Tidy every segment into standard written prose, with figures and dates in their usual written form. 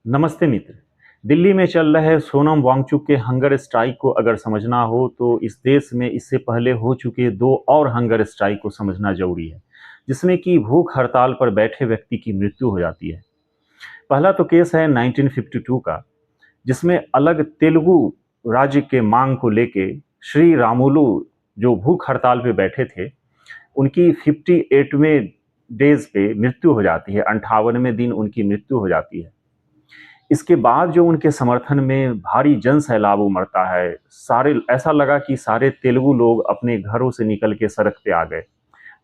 नमस्ते मित्र। दिल्ली में चल रहे सोनम वांगचुक के हंगर स्ट्राइक को अगर समझना हो तो इस देश में इससे पहले हो चुके 2 और हंगर स्ट्राइक को समझना ज़रूरी है, जिसमें कि भूख हड़ताल पर बैठे व्यक्ति की मृत्यु हो जाती है। पहला तो केस है 1952 का, जिसमें अलग तेलुगु राज्य के मांग को लेके श्री रामुलु जो भूख हड़ताल पे बैठे थे, उनकी 58वें डेज़ पे मृत्यु हो जाती है, 58वें दिन उनकी मृत्यु हो जाती है। इसके बाद जो उनके समर्थन में भारी जन सैलाब उमड़ता है, सारे ऐसा लगा कि सारे तेलुगु लोग अपने घरों से निकल के सड़क पे आ गए।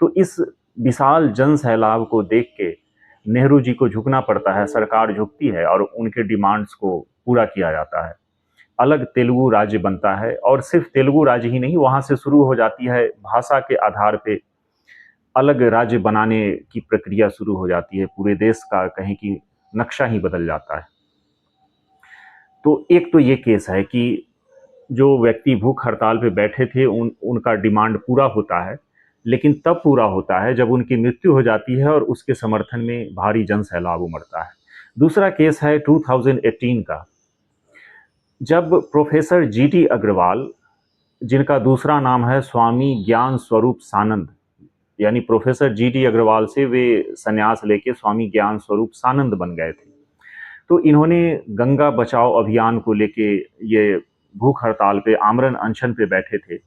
तो इस विशाल जन सैलाब को देख के नेहरू जी को झुकना पड़ता है, सरकार झुकती है और उनके डिमांड्स को पूरा किया जाता है। अलग तेलुगु राज्य बनता है और सिर्फ तेलुगु राज्य ही नहीं, वहाँ से शुरू हो जाती है भाषा के आधार पे अलग राज्य बनाने की प्रक्रिया शुरू हो जाती है। पूरे देश का कहें कि नक्शा ही बदल जाता है। तो एक तो ये केस है कि जो व्यक्ति भूख हड़ताल पे बैठे थे उनका डिमांड पूरा होता है, लेकिन तब पूरा होता है जब उनकी मृत्यु हो जाती है और उसके समर्थन में भारी जन सैलाब उमड़ता है। दूसरा केस है 2018 का, जब प्रोफेसर जीटी अग्रवाल, जिनका दूसरा नाम है स्वामी ज्ञान स्वरूप सानंद, यानी प्रोफेसर जीटी अग्रवाल से वे संन्यास लेके स्वामी ज्ञान स्वरूप सानंद बन गए थे। तो इन्होंने गंगा बचाओ अभियान को लेके ये भूख हड़ताल पे आमरण अनशन पे बैठे थे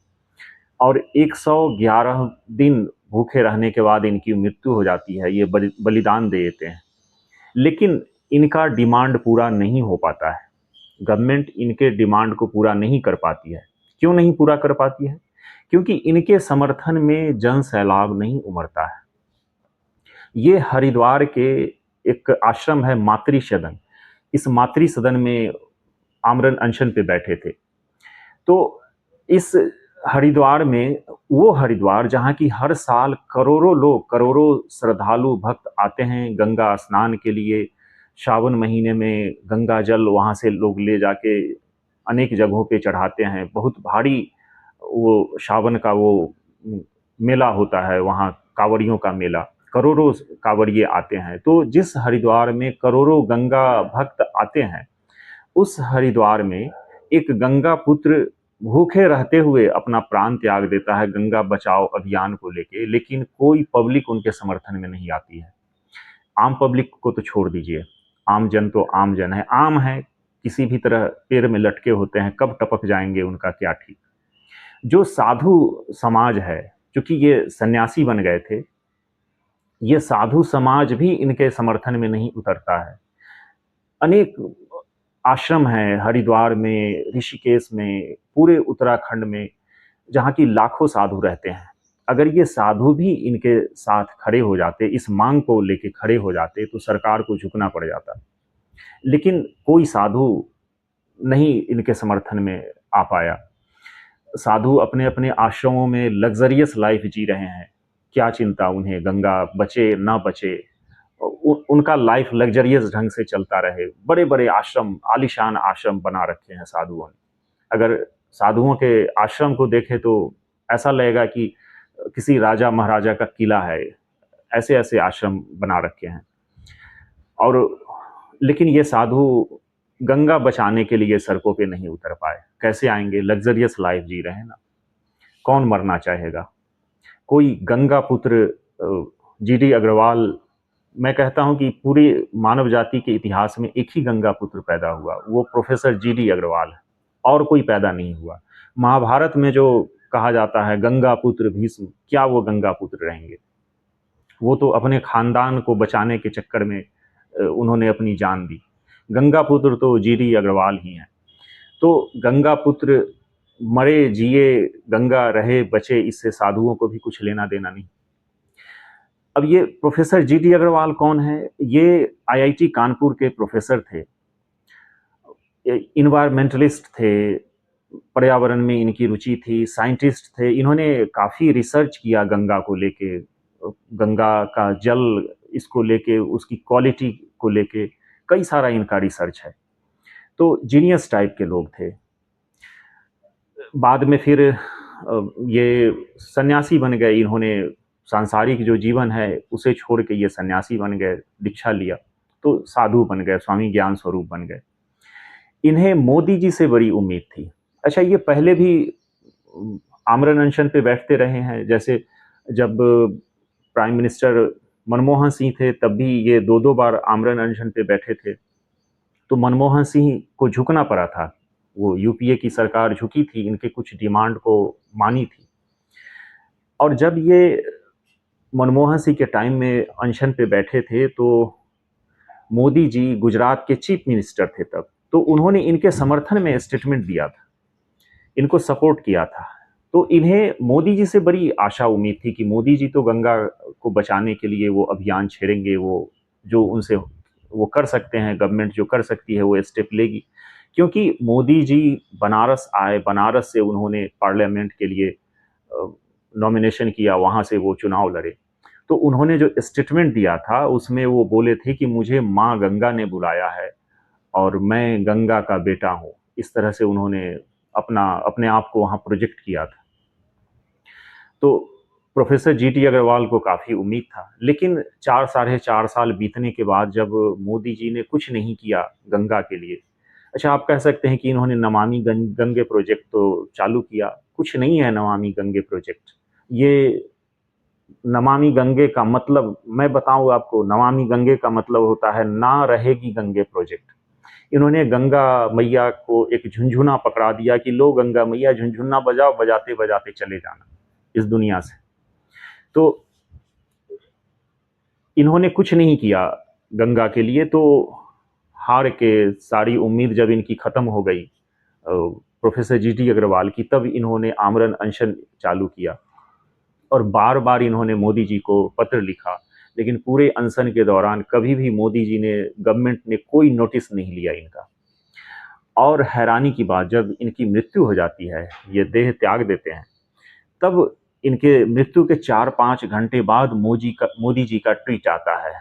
और 111 दिन भूखे रहने के बाद इनकी मृत्यु हो जाती है। ये बलिदान दे देते हैं, लेकिन इनका डिमांड पूरा नहीं हो पाता है। गवर्नमेंट इनके डिमांड को पूरा नहीं कर पाती है। क्यों नहीं पूरा कर पाती है? क्योंकि इनके समर्थन में जन सैलाब नहीं उमड़ता है। ये हरिद्वार के एक आश्रम है मातृ सदन, इस मातृ सदन में आमरण अनशन पे बैठे थे। तो इस हरिद्वार में, वो हरिद्वार जहाँ की हर साल करोड़ों लोग, करोड़ों श्रद्धालु भक्त आते हैं गंगा स्नान के लिए। सावन महीने में गंगा जल वहाँ से लोग ले जाके अनेक जगहों पे चढ़ाते हैं। बहुत भारी वो सावन का वो मेला होता है, वहाँ कांवड़ियों का मेला, करोड़ों कांवड़िए आते हैं। तो जिस हरिद्वार में करोड़ों गंगा भक्त आते हैं, उस हरिद्वार में एक गंगा पुत्र भूखे रहते हुए अपना प्राण त्याग देता है गंगा बचाओ अभियान को लेके, लेकिन कोई पब्लिक उनके समर्थन में नहीं आती है। आम पब्लिक को तो छोड़ दीजिए, आम जन तो आम जन है, आम है, किसी भी तरह पैर में लटके होते हैं, कब टपक जाएंगे उनका क्या ठीक। जो साधु समाज है, क्योंकि ये सन्यासी बन गए थे, ये साधु समाज भी इनके समर्थन में नहीं उतरता है। अनेक आश्रम हैं हरिद्वार में, ऋषिकेश में, पूरे उत्तराखंड में, जहाँ की लाखों साधु रहते हैं। अगर ये साधु भी इनके साथ खड़े हो जाते, इस मांग को लेके खड़े हो जाते, तो सरकार को झुकना पड़ जाता। लेकिन कोई साधु नहीं इनके समर्थन में आ पाया। साधु अपने अपने आश्रमों में लग्जरियस लाइफ जी रहे हैं। क्या चिंता उन्हें, गंगा बचे ना बचे, उनका लाइफ लग्जरियस ढंग से चलता रहे। बड़े बड़े आश्रम, आलीशान आश्रम बना रखे हैं साधुओं ने। अगर साधुओं के आश्रम को देखें तो ऐसा लगेगा कि किसी राजा महाराजा का किला है। ऐसे ऐसे आश्रम बना रखे हैं। और लेकिन ये साधु गंगा बचाने के लिए सड़कों पे नहीं उतर पाए। कैसे आएंगे? लग्जरियस लाइफ जी रहे हैं ना। कौन मरना चाहेगा? कोई गंगा पुत्र जीडी अग्रवाल, मैं कहता हूं कि पूरी मानव जाति के इतिहास में एक ही गंगा पुत्र पैदा हुआ, वो प्रोफेसर जीडी अग्रवाल है, और कोई पैदा नहीं हुआ। महाभारत में जो कहा जाता है गंगा पुत्र भीष्म, क्या वो गंगा पुत्र रहेंगे? वो तो अपने खानदान को बचाने के चक्कर में उन्होंने अपनी जान दी। गंगा पुत्र तो जीडी अग्रवाल ही हैं। तो गंगा पुत्र मरे जिए, गंगा रहे बचे, इससे साधुओं को भी कुछ लेना देना नहीं। अब ये प्रोफेसर जीडी अग्रवाल कौन है? ये आईआईटी कानपुर के प्रोफेसर थे, इन्वायरमेंटलिस्ट थे, पर्यावरण में इनकी रुचि थी, साइंटिस्ट थे। इन्होंने काफ़ी रिसर्च किया गंगा को लेके, गंगा का जल इसको लेके, उसकी क्वालिटी को लेके कई सारा इनका रिसर्च है। तो जीनियस टाइप के लोग थे। बाद में फिर ये सन्यासी बन गए। इन्होंने सांसारिक जो जीवन है उसे छोड़ के ये सन्यासी बन गए, दीक्षा लिया। तो साधु बन गए, स्वामी ज्ञान स्वरूप बन गए। इन्हें मोदी जी से बड़ी उम्मीद थी। अच्छा, ये पहले भी आमरण अनशन पे बैठते रहे हैं, जैसे जब प्राइम मिनिस्टर मनमोहन सिंह थे तब भी ये 2-2 बार आमरण अनशन पे बैठे थे। तो मनमोहन सिंह को झुकना पड़ा था। वो यूपीए की सरकार झुकी थी, इनके कुछ डिमांड को मानी थी। और जब ये मनमोहन सिंह के टाइम में अनशन पे बैठे थे तो मोदी जी गुजरात के चीफ मिनिस्टर थे तब, तो उन्होंने इनके समर्थन में स्टेटमेंट दिया था, इनको सपोर्ट किया था। तो इन्हें मोदी जी से बड़ी आशा उम्मीद थी कि मोदी जी तो गंगा को बचाने के लिए वो अभियान छेड़ेंगे, वो जो उनसे वो कर सकते हैं, गवर्नमेंट जो कर सकती है वो स्टेप लेगी। क्योंकि मोदी जी बनारस आए, बनारस से उन्होंने पार्लियामेंट के लिए नॉमिनेशन किया, वहाँ से वो चुनाव लड़े। तो उन्होंने जो स्टेटमेंट दिया था उसमें वो बोले थे कि मुझे माँ गंगा ने बुलाया है और मैं गंगा का बेटा हूँ। इस तरह से उन्होंने अपने आप को वहाँ प्रोजेक्ट किया था। तो प्रोफेसर जीटी अग्रवाल को काफ़ी उम्मीद था, लेकिन 4 साढ़े 4 साल बीतने के बाद जब मोदी जी ने कुछ नहीं किया गंगा के लिए, अच्छा आप कह सकते हैं कि इन्होंने नमामि गंगे प्रोजेक्ट तो चालू किया, कुछ नहीं है नमामि गंगे प्रोजेक्ट। ये नमामि गंगे का मतलब मैं बताऊँ आपको, नमामि गंगे का मतलब होता है ना रहेगी गंगे प्रोजेक्ट। इन्होंने गंगा मैया को एक झुनझुना पकड़ा दिया कि लो गंगा मैया झुनझुना बजाओ, बजाते-बजाते चले जाना इस दुनिया से। तो इन्होंने कुछ नहीं किया गंगा के लिए, तो हार के सारी उम्मीद जब इनकी खत्म हो गई प्रोफेसर जीटी अग्रवाल की, तब इन्होंने आमरण अनशन चालू किया और बार-बार इन्होंने मोदी जी को पत्र लिखा, लेकिन पूरे अनशन के दौरान कभी भी मोदी जी ने, गवर्नमेंट ने कोई नोटिस नहीं लिया इनका। और हैरानी की बात, जब इनकी मृत्यु हो जाती है, ये देह त्याग देते हैं, तब इनके मृत्यु के 4-5 घंटे बाद मोदी जी का ट्वीट आता है।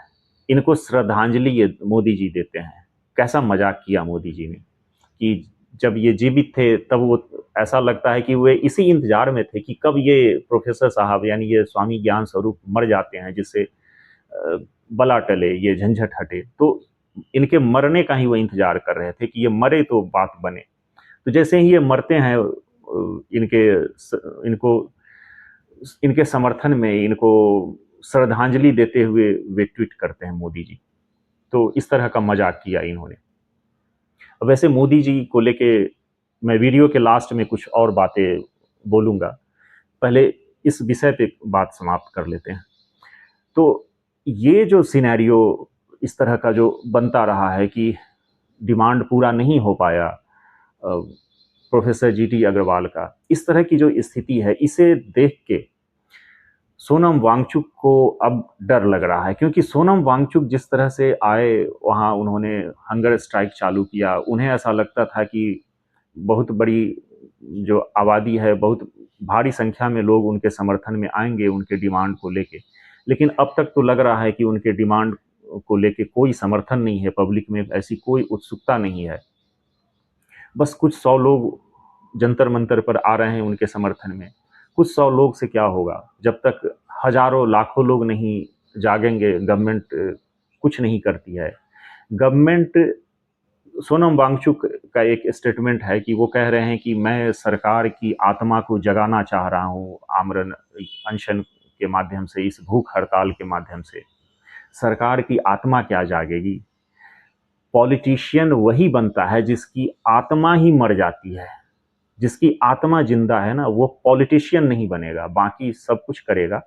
इनको श्रद्धांजलि ये मोदी जी देते हैं। कैसा मजाक किया मोदी जी ने कि जब ये जीवित थे तब वो, ऐसा लगता है कि वे इसी इंतजार में थे कि कब ये प्रोफेसर साहब यानी ये स्वामी ज्ञान स्वरूप मर जाते हैं, जिससे बला टले, ये झंझट हटे। तो इनके मरने का ही वो इंतजार कर रहे थे कि ये मरे तो बात बने। तो जैसे ही ये मरते हैं, इनके इनको इनके समर्थन में, इनको श्रद्धांजलि देते हुए वे ट्वीट करते हैं मोदी जी। तो इस तरह का मजाक किया इन्होंने। अब वैसे मोदी जी को लेके मैं वीडियो के लास्ट में कुछ और बातें बोलूँगा। पहले इस विषय पे बात समाप्त कर लेते हैं। तो ये जो सिनेरियो इस तरह का जो बनता रहा है कि डिमांड पूरा नहीं हो पाया प्रोफेसर जीटी अग्रवाल का, इस तरह की जो स्थिति है, इसे देख के सोनम वांगचुक को अब डर लग रहा है, क्योंकि सोनम वांगचुक जिस तरह से आए, वहाँ उन्होंने हंगर स्ट्राइक चालू किया। उन्हें ऐसा लगता था कि बहुत बड़ी जो आबादी है, बहुत भारी संख्या में लोग उनके समर्थन में आएंगे उनके डिमांड को लेके। लेकिन अब तक तो लग रहा है कि उनके डिमांड को लेके कोई समर्थन नहीं है, पब्लिक में ऐसी कोई उत्सुकता नहीं है। बस कुछ 100 लोग जंतर मंतर पर आ रहे हैं उनके समर्थन में। कुछ 100 लोग से क्या होगा, जब तक हजारों लाखों लोग नहीं जागेंगे, गवर्नमेंट कुछ नहीं करती है। गवर्नमेंट, सोनम वांगचुक का एक स्टेटमेंट है कि वो कह रहे हैं कि मैं सरकार की आत्मा को जगाना चाह रहा हूँ आमरण अनशन के माध्यम से, इस भूख हड़ताल के माध्यम से। सरकार की आत्मा क्या जागेगी? पॉलिटिशियन वही बनता है जिसकी आत्मा ही मर जाती है। जिसकी आत्मा जिंदा है ना, वो पॉलिटिशियन नहीं बनेगा, बाकी सब कुछ करेगा,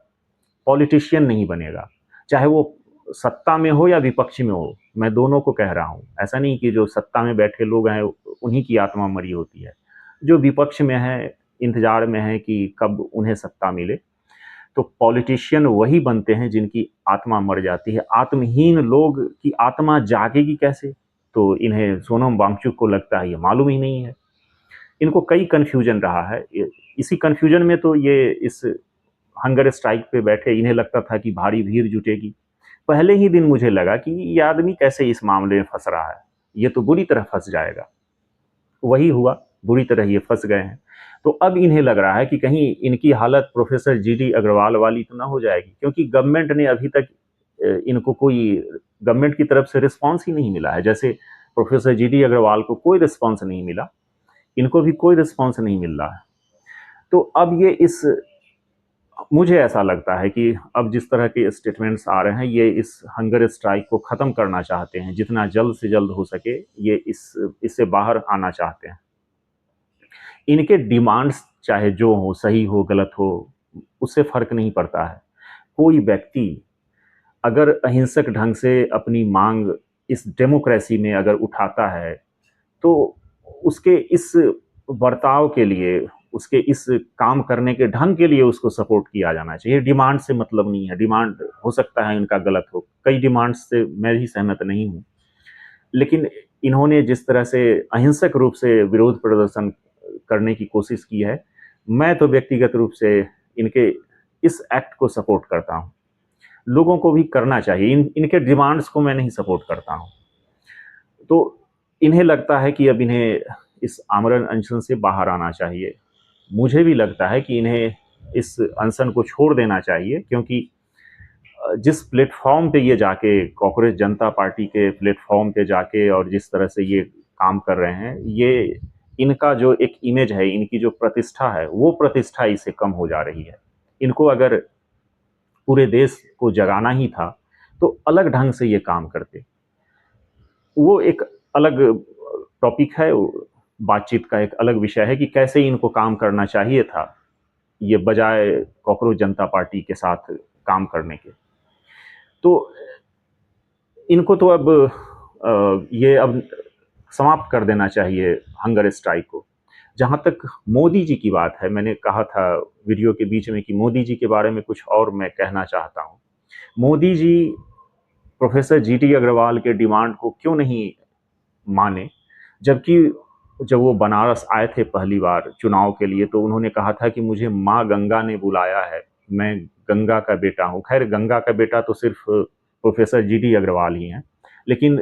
पॉलिटिशियन नहीं बनेगा। चाहे वो सत्ता में हो या विपक्ष में हो, मैं दोनों को कह रहा हूँ। ऐसा नहीं कि जो सत्ता में बैठे लोग हैं उन्हीं की आत्मा मरी होती है, जो विपक्ष में है इंतजार में है कि कब उन्हें सत्ता मिले। तो पॉलिटिशियन वही बनते हैं जिनकी आत्मा मर जाती है। आत्महीन लोग की आत्मा जागेगी कैसे? तो इन्हें, सोनम वांगचुक को लगता है ये मालूम ही नहीं है। इनको कई कन्फ्यूजन रहा है। इसी कन्फ्यूजन में तो ये इस हंगर स्ट्राइक पे बैठे, इन्हें लगता था कि भारी भीड़ जुटेगी। पहले ही दिन मुझे लगा कि ये आदमी कैसे इस मामले में फंस रहा है, ये तो बुरी तरह फंस जाएगा। वही हुआ, बुरी तरह ये फंस गए हैं। तो अब इन्हें लग रहा है कि कहीं इनकी हालत प्रोफेसर जीडी अग्रवाल वाली तो ना हो जाएगी, क्योंकि गवर्नमेंट ने अभी तक इनको कोई गवर्नमेंट की तरफ से रिस्पॉन्स ही नहीं मिला है। जैसे प्रोफेसर जीडी अग्रवाल को कोई रिस्पॉन्स नहीं मिला, इनको भी कोई रिस्पॉन्स नहीं मिल रहा है। तो अब ये इस मुझे ऐसा लगता है कि अब जिस तरह के स्टेटमेंट्स आ रहे हैं, ये इस हंगर स्ट्राइक को ख़त्म करना चाहते हैं, जितना जल्द से जल्द हो सके ये इससे बाहर आना चाहते हैं। इनके डिमांड्स चाहे जो हो, सही हो, गलत हो, उससे फ़र्क नहीं पड़ता है। कोई व्यक्ति अगर अहिंसक ढंग से अपनी मांग इस डेमोक्रेसी में अगर उठाता है, तो उसके इस बर्ताव के लिए, उसके इस काम करने के ढंग के लिए उसको सपोर्ट किया जाना चाहिए। डिमांड से मतलब नहीं है, डिमांड हो सकता है इनका गलत हो, कई डिमांड्स से मैं भी सहमत नहीं हूँ। लेकिन इन्होंने जिस तरह से अहिंसक रूप से विरोध प्रदर्शन करने की कोशिश की है, मैं तो व्यक्तिगत रूप से इनके इस एक्ट को सपोर्ट करता हूँ। लोगों को भी करना चाहिए, इनके डिमांड्स को मैं नहीं सपोर्ट करता हूँ। तो इन्हें लगता है कि अब इन्हें इस आमरण अनशन से बाहर आना चाहिए। मुझे भी लगता है कि इन्हें इस अनशन को छोड़ देना चाहिए, क्योंकि जिस प्लेटफॉर्म पे ये जाके कॉकरोच जनता पार्टी के प्लेटफॉर्म पे जाके और जिस तरह से ये काम कर रहे हैं, ये इनका जो एक इमेज है, इनकी जो प्रतिष्ठा है, वो प्रतिष्ठा इससे कम हो जा रही है। इनको अगर पूरे देश को जगाना ही था, तो अलग ढंग से ये काम करते। वो एक अलग टॉपिक है, बातचीत का एक अलग विषय है कि कैसे इनको काम करना चाहिए था, ये बजाय कॉकरोच जनता पार्टी के साथ काम करने के। तो इनको तो अब ये अब समाप्त कर देना चाहिए हंगर स्ट्राइक को। जहाँ तक मोदी जी की बात है, मैंने कहा था वीडियो के बीच में कि मोदी जी के बारे में कुछ और मैं कहना चाहता हूँ। मोदी जी प्रोफेसर जीटी अग्रवाल के डिमांड को क्यों नहीं माने, जबकि जब वो बनारस आए थे पहली बार चुनाव के लिए, तो उन्होंने कहा था कि मुझे माँ गंगा ने बुलाया है, मैं गंगा का बेटा हूँ। खैर, गंगा का बेटा तो सिर्फ प्रोफेसर जीडी अग्रवाल ही हैं, लेकिन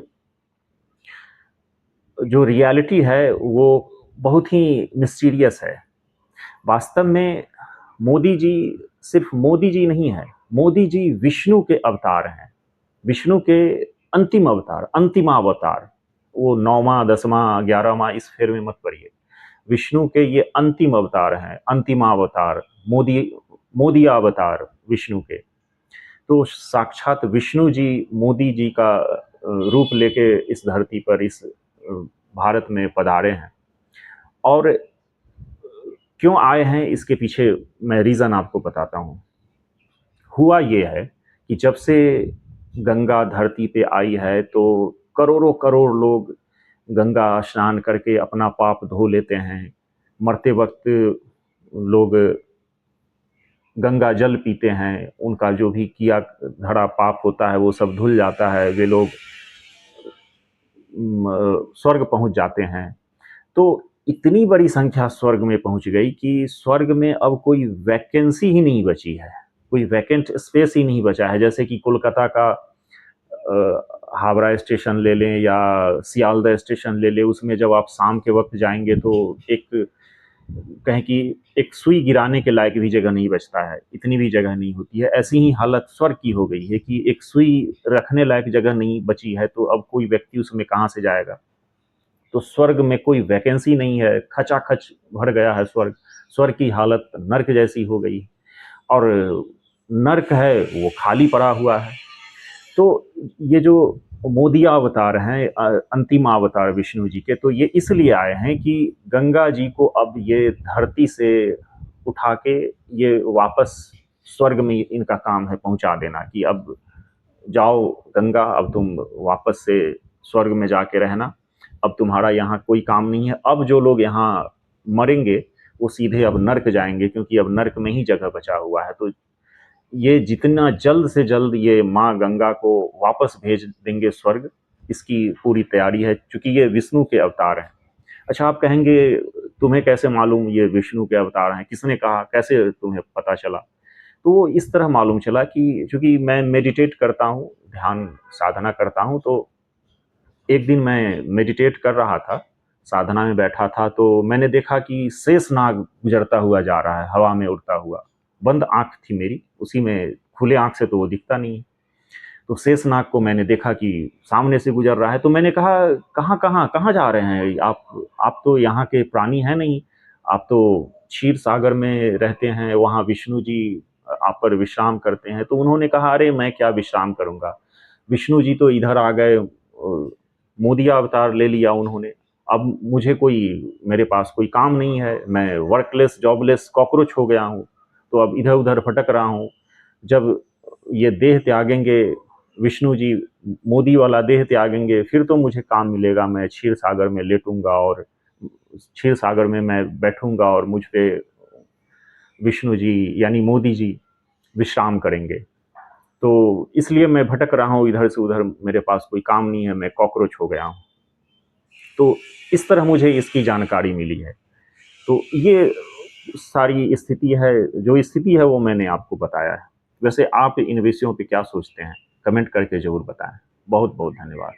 जो रियलिटी है वो बहुत ही मिस्टीरियस है। वास्तव में मोदी जी सिर्फ मोदी जी नहीं है, मोदी जी विष्णु के अवतार हैं, विष्णु के अंतिम अवतार, अंतिमावतार। वो 9वां 10वां 11वां इस फेर में मत पड़िए। विष्णु के ये अंतिम अवतार हैं, अंतिमावतार, मोदी मोदी अवतार विष्णु के। तो साक्षात विष्णु जी मोदी जी का रूप लेके इस धरती पर, इस भारत में पधारे हैं। और क्यों आए हैं, इसके पीछे मैं रीज़न आपको बताता हूँ। हुआ ये है कि जब से गंगा धरती पे आई है, तो करोड़ों करोड़ लोग गंगा स्नान करके अपना पाप धो लेते हैं। मरते वक्त लोग गंगा जल पीते हैं, उनका जो भी किया धरा पाप होता है वो सब धुल जाता है, वे लोग स्वर्ग पहुंच जाते हैं। तो इतनी बड़ी संख्या स्वर्ग में पहुंच गई कि स्वर्ग में अब कोई वैकेंसी ही नहीं बची है, कोई वैकेंट स्पेस ही नहीं बचा है। जैसे कि कोलकाता का हावड़ा स्टेशन ले लें या सियालदह स्टेशन ले लें, उसमें जब आप शाम के वक्त जाएंगे तो एक कहें कि एक सुई गिराने के लायक भी जगह नहीं बचता है, इतनी भी जगह नहीं होती है। ऐसी ही हालत स्वर्ग की हो गई है कि एक सुई रखने लायक जगह नहीं बची है, तो अब कोई व्यक्ति उसमें कहाँ से जाएगा। तो स्वर्ग में कोई वैकेंसी नहीं है, खचाखच भर गया है स्वर्ग। स्वर्ग की हालत नर्क जैसी हो गई, और नर्क है वो खाली पड़ा हुआ है। तो ये जो मोदी अवतार हैं, अंतिम अवतार विष्णु जी के, तो ये इसलिए आए हैं कि गंगा जी को अब ये धरती से उठा के ये वापस स्वर्ग में इनका काम है पहुंचा देना, कि अब जाओ गंगा, अब तुम वापस से स्वर्ग में जाके रहना, अब तुम्हारा यहाँ कोई काम नहीं है। अब जो लोग यहाँ मरेंगे वो सीधे अब नर्क जाएंगे, क्योंकि अब नर्क में ही जगह बचा हुआ है। तो ये जितना जल्द से जल्द ये माँ गंगा को वापस भेज देंगे स्वर्ग, इसकी पूरी तैयारी है, क्योंकि ये विष्णु के अवतार हैं। अच्छा, आप कहेंगे तुम्हें कैसे मालूम ये विष्णु के अवतार हैं, किसने कहा, कैसे तुम्हें पता चला? तो इस तरह मालूम चला कि चूंकि मैं मेडिटेट करता हूँ, ध्यान साधना करता हूँ, तो एक दिन मैं मेडिटेट कर रहा था, साधना में बैठा था, तो मैंने देखा कि शेषनाग गुजरता हुआ जा रहा है, हवा में उड़ता हुआ। बंद आंख थी मेरी, उसी में खुले आंख से तो वो दिखता नहीं। तो शेषनाग को मैंने देखा कि सामने से गुजर रहा है, तो मैंने कहा, कहाँ जा रहे हैं आप तो यहाँ के प्राणी हैं नहीं, आप तो क्षीर सागर में रहते हैं, वहाँ विष्णु जी आप पर विश्राम करते हैं। तो उन्होंने कहा, अरे मैं क्या विश्राम करूँगा, विष्णु जी तो इधर आ गए, मोदी अवतार ले लिया उन्होंने, अब मुझे मेरे पास कोई काम नहीं है, मैं वर्कलेस जॉबलेस कॉकरोच हो गया हूँ, तो अब इधर उधर भटक रहा हूँ। जब ये देह त्यागेंगे विष्णु जी, मोदी वाला देह त्यागेंगे, फिर तो मुझे काम मिलेगा, मैं क्षीर सागर में लेटूंगा और क्षीर सागर में मैं बैठूंगा और मुझ पे विष्णु जी यानी मोदी जी विश्राम करेंगे। तो इसलिए मैं भटक रहा हूँ इधर से उधर, मेरे पास कोई काम नहीं है, मैं कॉकरोच हो गया हूँ। तो इस तरह मुझे इसकी जानकारी मिली है। तो ये सारी स्थिति है, जो स्थिति है वो मैंने आपको बताया है। वैसे आप इन विषयों पे क्या सोचते हैं, कमेंट करके ज़रूर बताएं। बहुत बहुत धन्यवाद।